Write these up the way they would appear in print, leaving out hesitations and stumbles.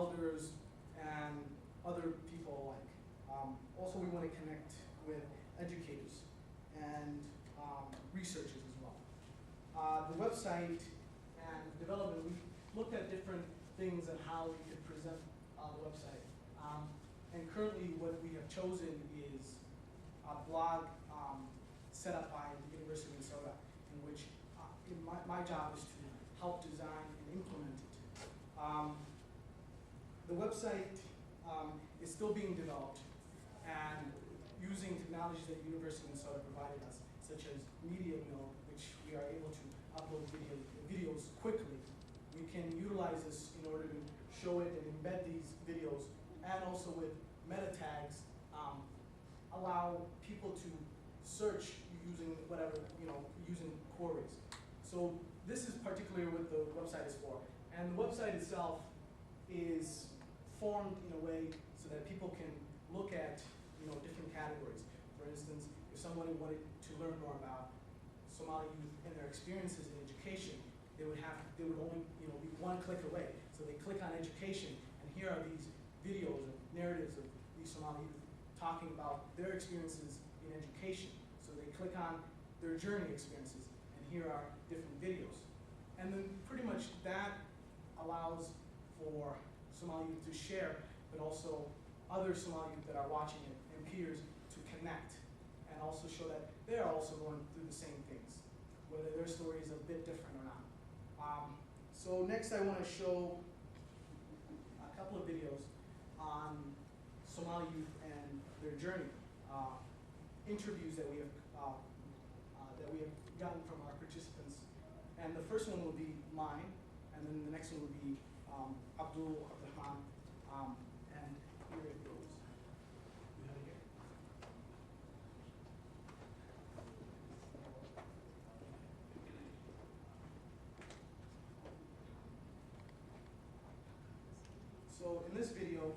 elders, and other people alike. Also, we want to connect with educators and researchers as well. The website and development, we looked at different things and how we could present the website. And currently what we have chosen is a blog set up by the University of Minnesota, in which my job is to help design and implement it. The website is still being developed, and using technologies that the University of Minnesota provided us, such as Media Mill, which we are able to upload videos quickly. We can utilize this in order to show it and embed these videos, and also with meta tags, allow people to search using whatever, using queries. So this is particularly what the website is for. And the website itself is formed in a way so that people can look at different categories. For instance, if somebody wanted to learn more about Somali youth and their experiences in education, they would only be one click away. So they click on education, and here are these videos and narratives of these Somali youth talking about their experiences in education. So they click on their journey experiences, and here are different videos. And then pretty much that allows for Somali youth to share, but also other Somali youth that are watching it and peers to connect, and also show that they are also going through the same things, whether their story is a bit different or not. So next I want to show a couple of videos on Somali youth and their journey, interviews that we have gotten from our participants. And the first one will be mine, and then the next one will be Abdul Abdurrahman, and here it goes. You have it here. So in this video,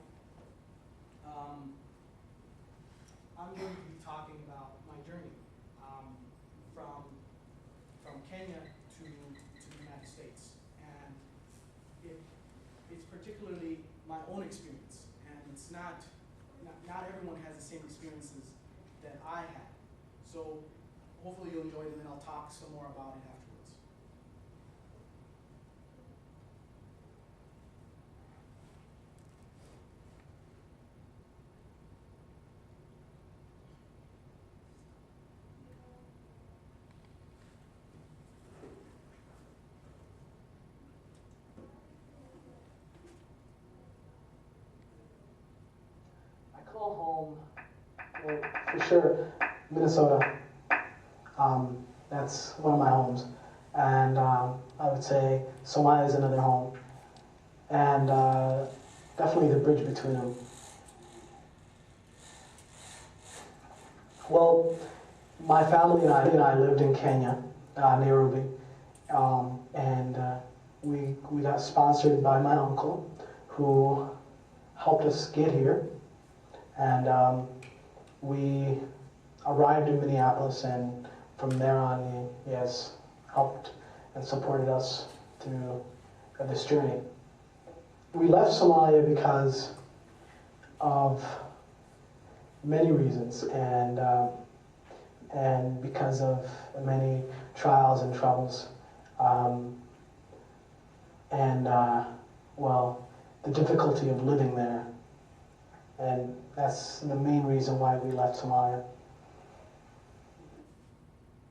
I'm going to be talking about my journey from Kenya to the United States, and it's particularly my own experience, and it's not everyone has the same experiences that I had. So hopefully you'll enjoy it, and then I'll talk some more about it afterwards. I call home, well, for sure, Minnesota. That's one of my homes. And I would say Somalia is another home. And definitely the bridge between them. Well, my family and I lived in Kenya, Nairobi. And we got sponsored by my uncle, who helped us get here. And we arrived in Minneapolis, and from there on, he has helped and supported us through this journey. We left Somalia because of many reasons, and because of many trials and troubles, well, the difficulty of living there. And that's the main reason why we left Somalia.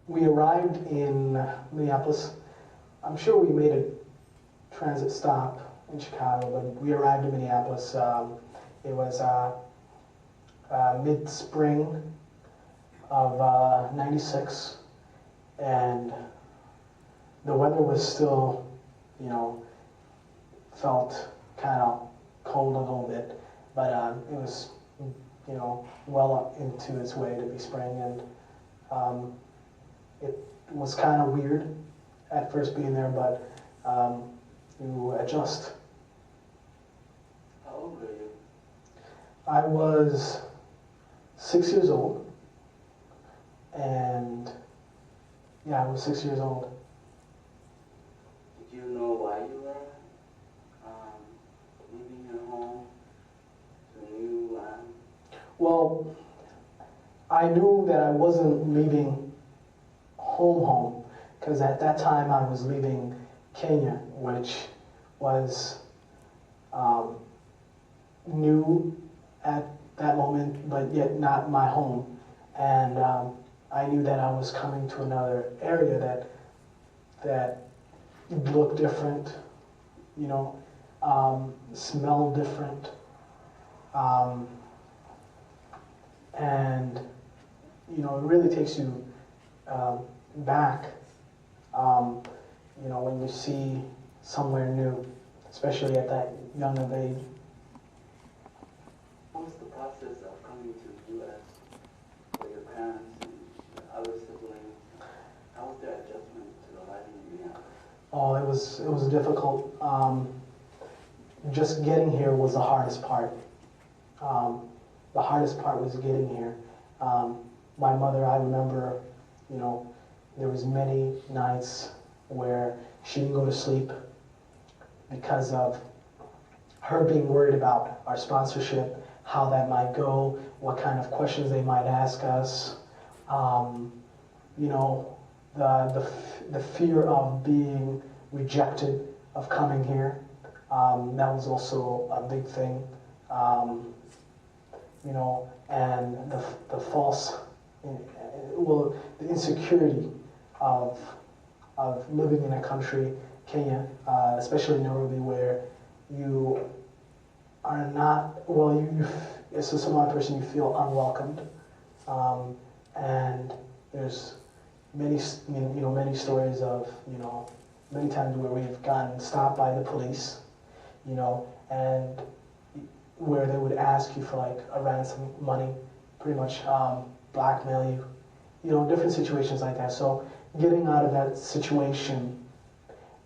We arrived in Minneapolis. I'm sure we made a transit stop in Chicago, but we arrived in Minneapolis. It was mid-spring of '96, and the weather was still, felt kind of cold a little bit. But it was, well up into its way to be spring, and it was kind of weird at first being there, but you adjust. How old were you? I was 6 years old, and yeah, I was 6 years old. Did you know why you were leaving your home? Well, I knew that I wasn't leaving home, because at that time I was leaving Kenya, which was new at that moment, but yet not my home. And I knew that I was coming to another area that looked different, you know, smelled different, and you know, it really takes you back, you know, when you see somewhere new, especially at that young of age. What was the process of coming to the U.S. for your parents and your other siblings? How was their adjustment to the life in Indiana? Oh, it was difficult. Just getting here was the hardest part. The hardest part was getting here. My mother, I remember, you know, there was many nights where she didn't go to sleep because of her being worried about our sponsorship, how that might go, what kind of questions they might ask us. You know, the fear of being rejected, of coming here. That was also a big thing. You know, and the false, well, the insecurity of living in a country, Kenya, especially Nairobi, where you are not, well, you as a Somali person, you feel unwelcomed, and there's many, you know, many stories of, you know, many times where we've gotten stopped by the police, you know, and where they would ask you for like a ransom money, pretty much blackmail you, you know, different situations like that. So getting out of that situation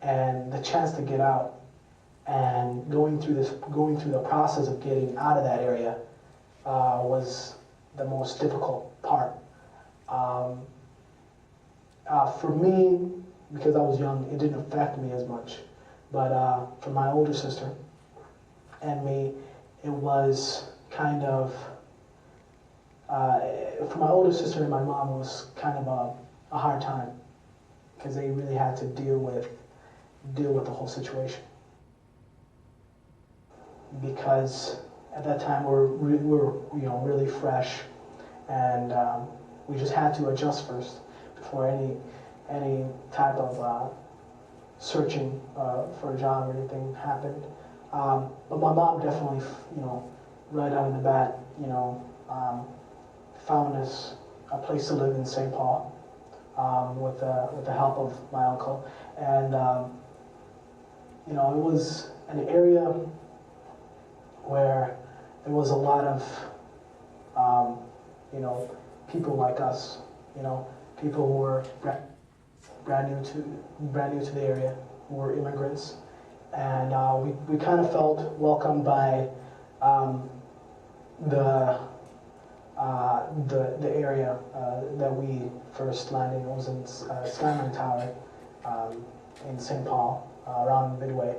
and the chance to get out and going through the process of getting out of that area was the most difficult part. For me, because I was young, it didn't affect me as much, but for my older sister and me, it was kind of, for my older sister and my mom, it was kind of a hard time, because they really had to deal with the whole situation. Because at that time we were you know, really fresh, and we just had to adjust first before any type of searching for a job or anything happened. But my mom definitely, you know, right out of the bat, you know, found us a place to live in St. Paul with the help of my uncle, and you know, it was an area where there was a lot of you know, people like us, you know, people who were brand new to the area, who were immigrants. And we kind of felt welcomed by the area that we first landed. It was in Skyline Tower in St. Paul, around Midway.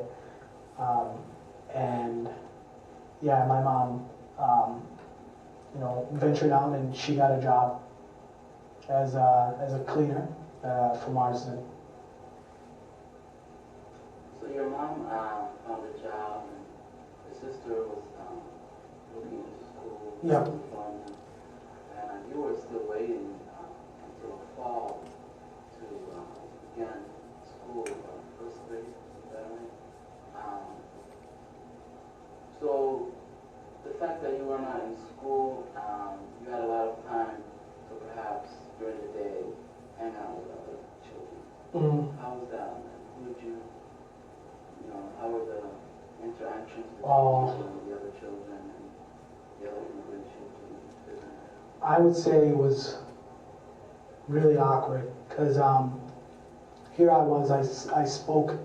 And yeah, my mom, you know, ventured out and she got a job as a cleaner for Marsden. So your mom found a job, and your sister was looking into school, yeah, employment, and you were still waiting until fall to begin school, first grade, is that right? So the fact that you were not in school, you had a lot of time to perhaps during the day hang out with other children. Mm-hmm. How was that? Who did you know, how were the interactions between you and the other children and the other immigrant children? I would say it was really awkward, because here I was, I spoke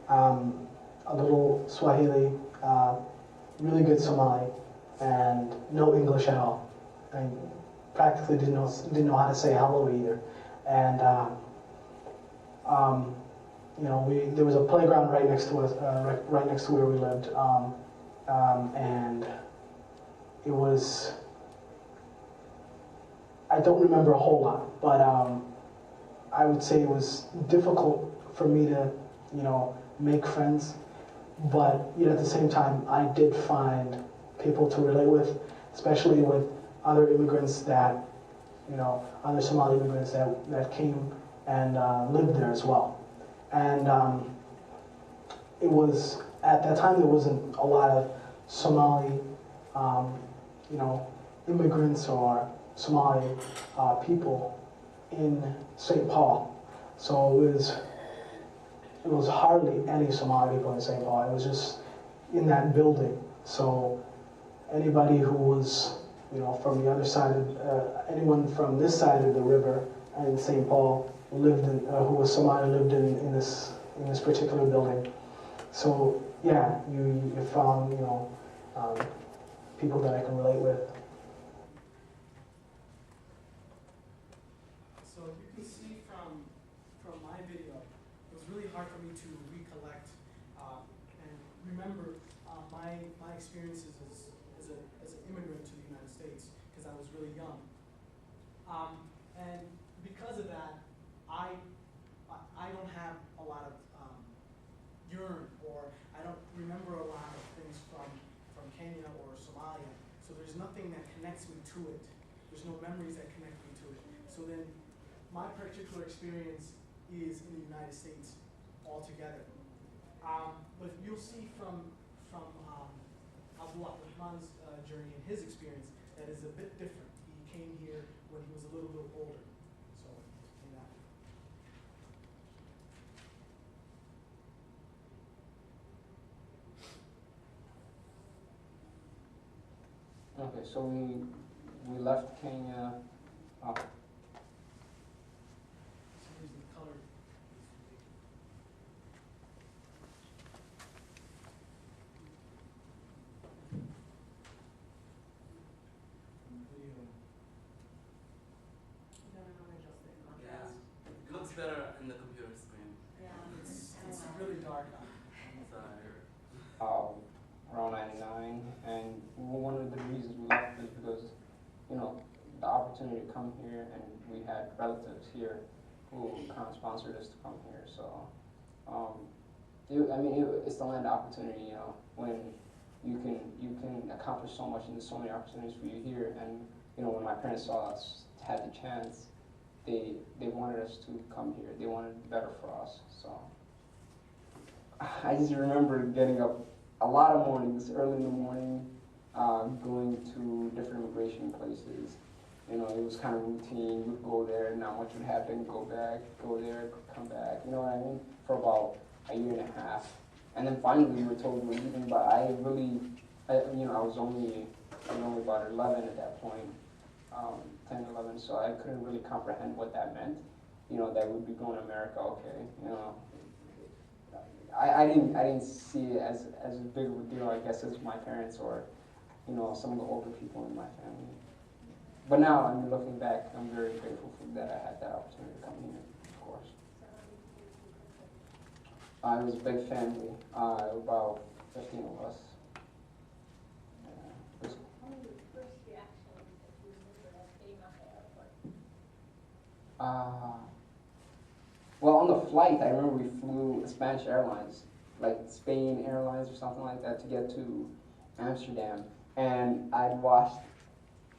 a little Swahili, really good Somali, and no English at all. I practically didn't know how to say hello either. And you know, there was a playground right next to us, right next to where we lived, and it was I don't remember a whole lot, but I would say it was difficult for me to, make friends. But at the same time, I did find people to relate with, especially with other immigrants that, other Somali immigrants that came and lived there as well. And it was, at that time, there wasn't a lot of Somali, immigrants or Somali people in St. Paul. So it was hardly any Somali people in St. Paul. It was just in that building. So anybody who was, from the other side of, anyone from this side of the river in St. Paul lived in, who was Somali lived in this particular building. So yeah, you found, people that I can relate with. So you can see from my video, it was really hard for me to recollect and remember my experiences as an immigrant to the United States, because I was really young. And because of that, I don't have a lot of yearn, or I don't remember a lot of things from Kenya or Somalia. So there's nothing that connects me to it. There's no memories that connect me to it. So then my particular experience is in the United States altogether. But you'll see from Abu Rahman's journey and his experience that is a bit different. He came here when he was a little bit older. So, Okay, so we left Kenya. here's the color. Video. Yeah, it looks better in the computer screen. It's really dark. So, Around 99, and one of the reasons we left is because, the opportunity to come here, and we had relatives here who kind of sponsored us to come here. So, it's the land of opportunity, when you can accomplish so much and there's so many opportunities for you here. And when my parents saw us had the chance, they wanted us to come here. They wanted better for us. So, I just remember getting up a lot of mornings, early in the morning, going to different immigration places. It was kind of routine. We'd go there, not much would happen, go back, go there, come back, you know what I mean? For about a year and a half. And then finally we were told we're leaving, but I was only about 11 at that point, 10, 11, so I couldn't really comprehend what that meant. That we'd be going to America, okay, I didn't see it as big of a deal, I guess, as my parents or, some of the older people in my family. But now, looking back, I'm very grateful that I had that opportunity to come here, of course. It was a big family, about 15 of us. What were your first reactions if you remember that getting off the airport? Well, on the flight, I remember we flew Spanish Airlines, like Spain Airlines or something like that, to get to Amsterdam. And I'd watched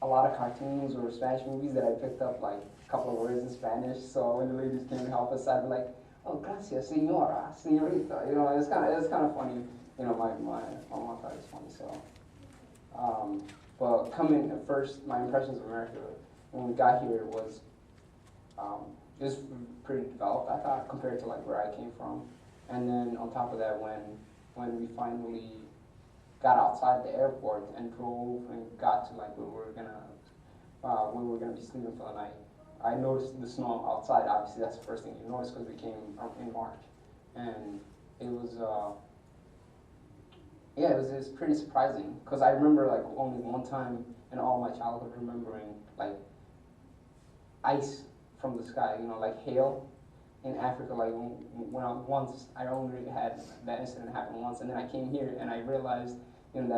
a lot of cartoons or Spanish movies that I picked up like a couple of words in Spanish. So when the ladies came to help us, I'd be like, "Oh, gracias, señora, señorita." It's kind of funny. My mom thought it was funny. So, but coming at first, my impressions of America when we got here was. It was pretty developed, I thought, compared to like where I came from. And then on top of that, when we finally got outside the airport and drove and got to like where we were gonna be sleeping for the night, I noticed the snow outside. Obviously, that's the first thing you notice because we came in March, and it was it was pretty surprising because I remember like only one time in all my childhood remembering like ice from the sky, like hail in Africa. Like I only had that incident happen once, and then I came here and I realized, that it